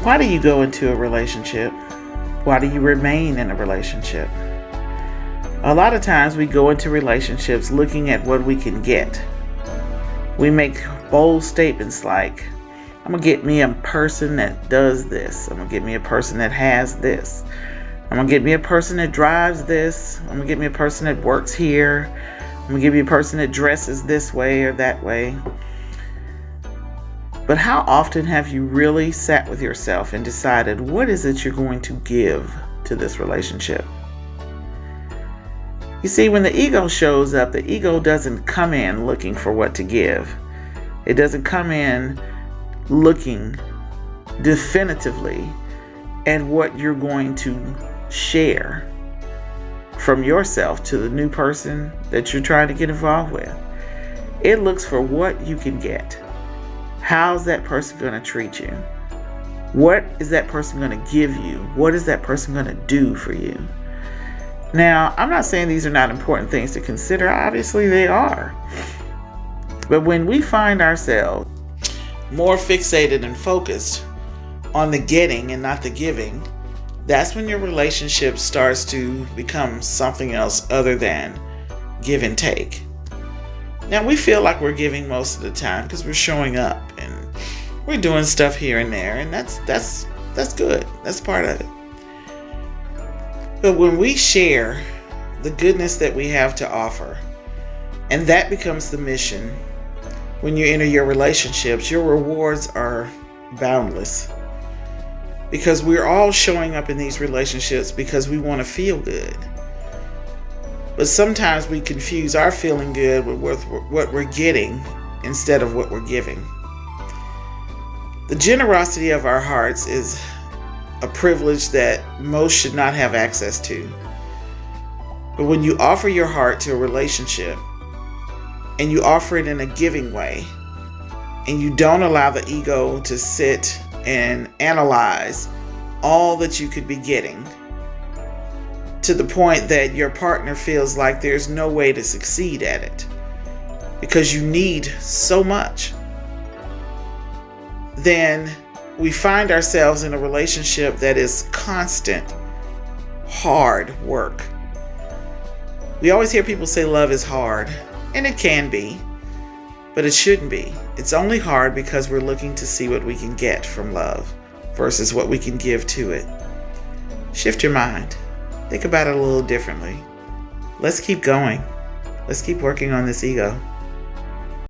Why do you go into a relationship? Why do you remain in a relationship? A lot of times we go into relationships looking at what we can get. We make bold statements like, I'm going to get me a person that does this. I'm going to get me a person that has this. I'm going to get me a person that drives this. I'm going to get me a person that works here. I'm going to get me a person that dresses this way or that way. But how often have you really sat with yourself and decided what is it you're going to give to this relationship? You see, when the ego shows up, the ego doesn't come in looking for what to give. It doesn't come in looking definitively at what you're going to share from yourself to the new person that you're trying to get involved with. It looks for what you can get. How's that person going to treat you? What is that person going to give you? What is that person going to do for you? Now, I'm not saying these are not important things to consider. Obviously, they are. But when we find ourselves more fixated and focused on the getting and not the giving, that's when your relationship starts to become something else other than give and take. Now, we feel like we're giving most of the time because we're showing up and we're doing stuff here and there, and that's good. That's part of it. But when we share the goodness that we have to offer, and that becomes the mission, when you enter your relationships, your rewards are boundless. Because we're all showing up in these relationships because we want to feel good. But sometimes we confuse our feeling good with what we're getting instead of what we're giving. The generosity of our hearts is a privilege that most should not have access to. But when you offer your heart to a relationship and you offer it in a giving way, and you don't allow the ego to sit and analyze all that you could be getting, to the point that your partner feels like there's no way to succeed at it because you need so much, then we find ourselves in a relationship that is constant, hard work. We always hear people say love is hard, and it can be, but it shouldn't be. It's only hard because we're looking to see what we can get from love versus what we can give to it. Shift your mind. Think about it a little differently. Let's keep going. Let's keep working on this ego.